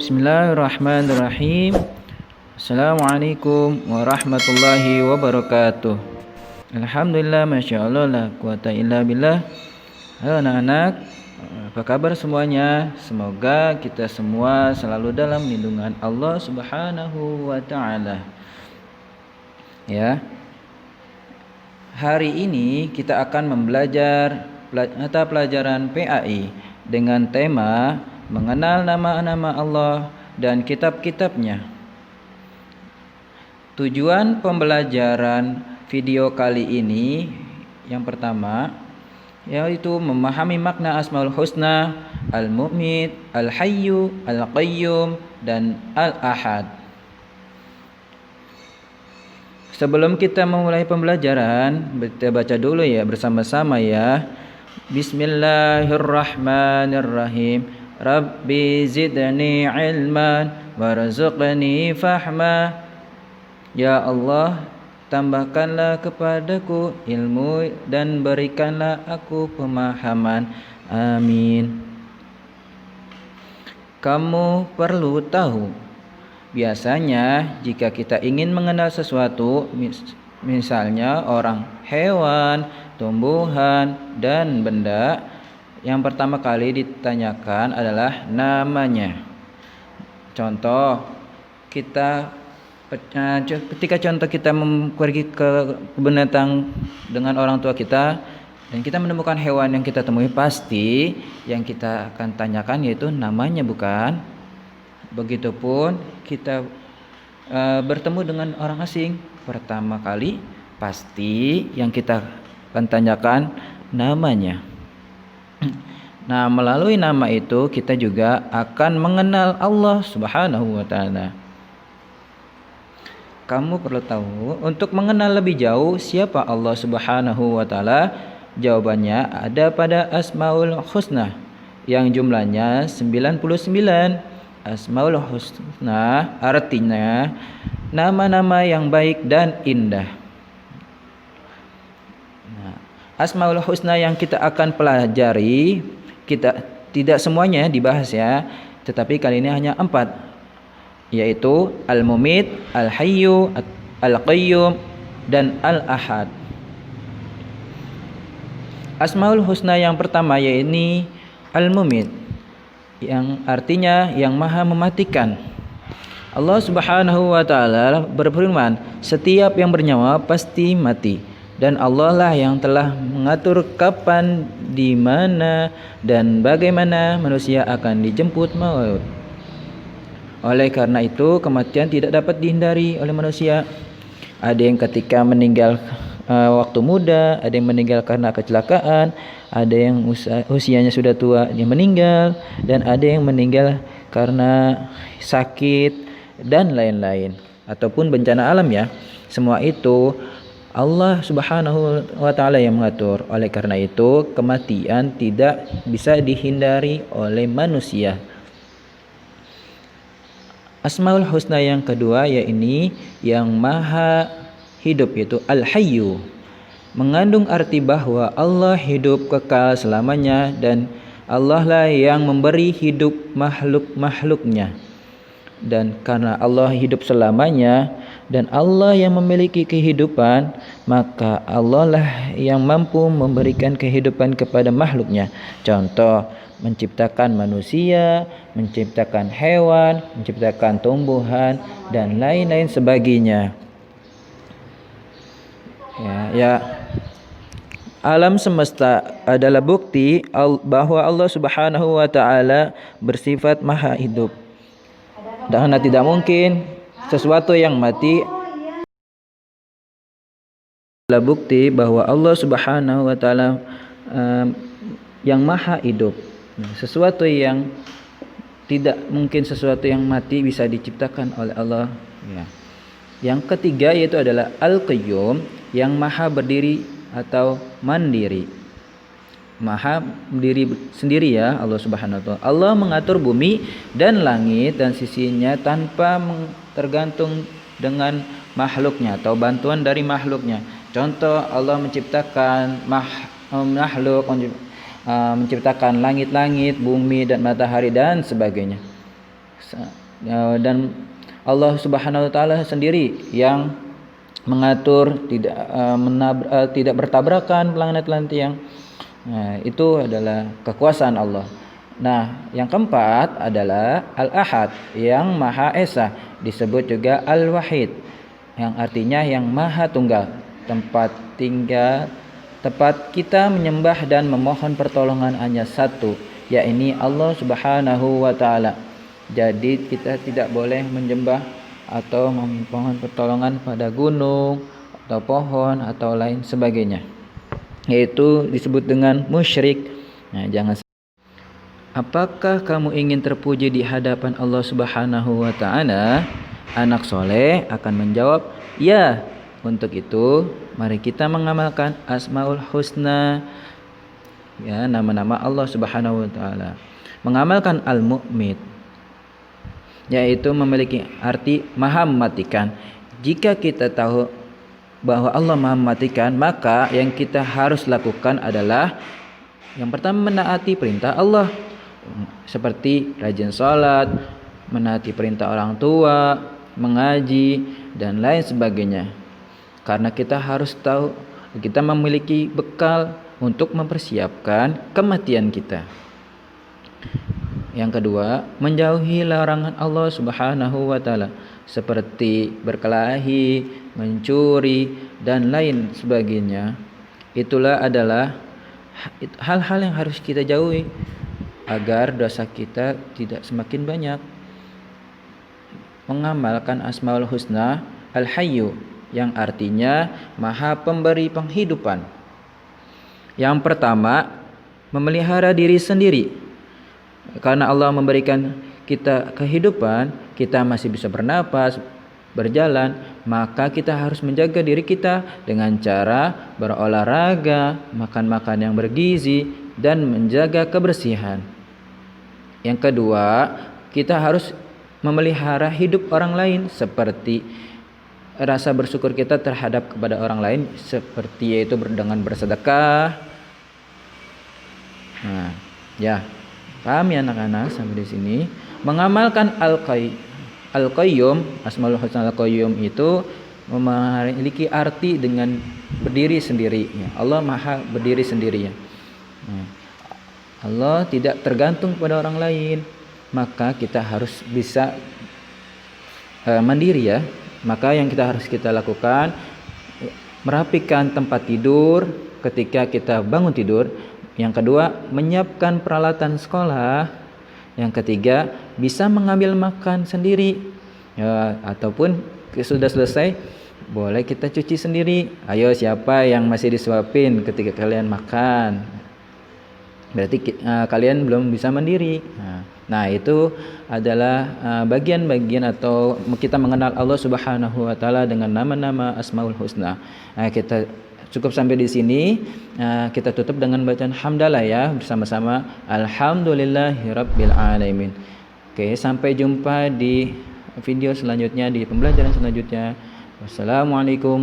Bismillahirrahmanirrahim. Assalamualaikum warahmatullahi wabarakatuh. Alhamdulillah, Masya Allah, la quwata illa billah. Halo anak-anak, apa kabar semuanya? Semoga kita semua selalu dalam lindungan Allah Subhanahu wa Ta'ala. Ya, hari ini kita akan belajar mata pelajaran PAI dengan tema mengenal nama-nama Allah dan kitab-kitabnya. Tujuan pembelajaran video kali ini yang pertama yaitu memahami makna Asmaul Husna, Al-Mu'mit, Al-Hayyu, Al-Qayyum, dan Al-Ahad. Sebelum kita memulai pembelajaran, kita baca dulu ya bersama-sama ya. Bismillahirrahmanirrahim. Rabbi zidni ilman warzuqni fahma. Ya Allah, tambahkanlah kepadaku ilmu dan berikanlah aku pemahaman. Amin. Kamu perlu tahu, biasanya jika kita ingin mengenal sesuatu, misalnya orang, hewan, tumbuhan, dan benda, yang pertama kali ditanyakan adalah namanya. Contoh, ketika kita pergi ke binatang dengan orang tua kita dan kita menemukan hewan yang kita temui, pasti yang kita akan tanyakan yaitu namanya, bukan? Begitupun kita bertemu dengan orang asing, pertama kali pasti yang kita akan tanyakan namanya. Nah, melalui nama itu kita juga akan mengenal Allah Subhanahu wa Ta'ala. Kamu perlu tahu, untuk mengenal lebih jauh siapa Allah Subhanahu wa Ta'ala, jawabannya ada pada Asmaul Husna yang jumlahnya 99. Asmaul Husna artinya nama-nama yang baik dan indah. Asmaul Husna yang kita akan pelajari, kita tidak semuanya dibahas ya, tetapi kali ini hanya 4, yaitu Al-Mumit, Al-Hayyu, Al-Qayyum, dan Al-Ahad. Asmaul Husna yang pertama yaitu Al-Mumit, yang artinya yang maha mematikan. Allah Subhanahu wa Ta'ala berfirman, setiap yang bernyawa pasti mati. Dan Allah lah yang telah mengatur kapan, di mana, dan bagaimana manusia akan dijemput maut. Oleh karena itu, kematian tidak dapat dihindari oleh manusia. Ada yang ketika meninggal waktu muda, ada yang meninggal karena kecelakaan, ada yang usianya sudah tua dia meninggal, dan ada yang meninggal karena sakit dan lain-lain, ataupun bencana alam ya. Semua itu Allah Subhanahu wa Ta'ala yang mengatur. Oleh karena itu, kematian tidak bisa dihindari oleh manusia. Asmaul Husna yang kedua yaitu yang maha hidup, yaitu Al-Hayyu, mengandung arti bahwa Allah hidup kekal selamanya dan Allah lah yang memberi hidup makhluk-makhluknya. Dan karena Allah hidup selamanya dan Allah yang memiliki kehidupan, maka Allah lah yang mampu memberikan kehidupan kepada makhluknya. Contoh, menciptakan manusia, menciptakan hewan, menciptakan tumbuhan, dan lain-lain sebagainya. Ya. Alam semesta adalah bukti bahwa Allah Subhanahu wa Ta'ala bersifat maha hidup. Dan tidak mungkin sesuatu yang mati adalah bukti bahwa Allah Subhanahu wa Ta'ala yang maha hidup. Sesuatu yang tidak mungkin, sesuatu yang mati bisa diciptakan oleh Allah ya. Yang ketiga yaitu adalah Al-Qayyum, yang maha berdiri atau mandiri. Maha berdiri sendiri ya Allah Subhanahu wa Ta'ala. Allah mengatur bumi dan langit dan sisinya tanpa tergantung dengan makhluknya atau bantuan dari makhluknya. Contoh, Allah menciptakan makhluk, menciptakan langit-langit, bumi dan matahari dan sebagainya. Dan Allah Subhanahu wa taala sendiri yang mengatur tidak bertabrakan planet-planet yang itu adalah kekuasaan Allah. Nah, yang keempat adalah Al-Ahad yang Maha Esa, disebut juga Al-Wahid yang artinya yang Maha Tunggal. Tempat kita menyembah dan memohon pertolongan hanya satu, yakni Allah Subhanahu wa taala. Jadi kita tidak boleh menyembah atau memohon pertolongan pada gunung atau pohon atau lain sebagainya. Yaitu disebut dengan musyrik. Nah, jangan. Apakah kamu ingin terpuji di hadapan Allah Subhanahu wa taala? Anak soleh akan menjawab, ya. Untuk itu, mari kita mengamalkan Asmaul Husna, ya, nama-nama Allah Subhanahu wa taala. Mengamalkan Al-Mu'mid, yaitu memiliki arti Maha Mematikan. Jika kita tahu bahwa Allah Maha Mematikan, maka yang kita harus lakukan adalah yang pertama menaati perintah Allah, seperti rajin sholat, menaati perintah orang tua, mengaji, dan lain sebagainya. Karena kita harus tahu, kita memiliki bekal untuk mempersiapkan kematian kita. Yang kedua, menjauhi larangan Allah Subhanahu wa taala, seperti berkelahi, mencuri, dan lain sebagainya. Itulah adalah hal-hal yang harus kita jauhi agar dosa kita tidak semakin banyak. Mengamalkan Asmaul Husna Al-Hayyu yang artinya Maha Pemberi Penghidupan. Yang pertama, memelihara diri sendiri. Karena Allah memberikan kita kehidupan, kita masih bisa bernapas, berjalan, maka kita harus menjaga diri kita dengan cara berolahraga, makan yang bergizi, dan menjaga kebersihan. Yang kedua, kita harus memelihara hidup orang lain, seperti rasa bersyukur kita terhadap kepada orang lain, seperti yaitu dengan bersedekah. Nah, ya, paham ya anak-anak sampai di sini. Mengamalkan Al-Qayyum, Asmaul Husna Al-Qayyum itu memiliki arti dengan berdiri sendiri. Ya, Allah Maha berdiri sendiri. Ya. Nah, Allah tidak tergantung pada orang lain, maka kita harus bisa mandiri ya. Maka yang harus kita lakukan, merapikan tempat tidur ketika kita bangun tidur. Yang kedua, menyiapkan peralatan sekolah. Yang ketiga, bisa mengambil makan sendiri, ya, ataupun sudah selesai boleh kita cuci sendiri. Ayo, siapa yang masih disuapin ketika kalian makan? Berarti kalian belum bisa mandiri. Nah, itu adalah bagian-bagian atau kita mengenal Allah Subhanahu wa taala dengan nama-nama Asmaul Husna. Kita cukup sampai di sini. Kita tutup dengan bacaan hamdalah ya bersama-sama. Alhamdulillahirabbil alamin. Oke, sampai jumpa di video selanjutnya, di pembelajaran selanjutnya. Wassalamualaikum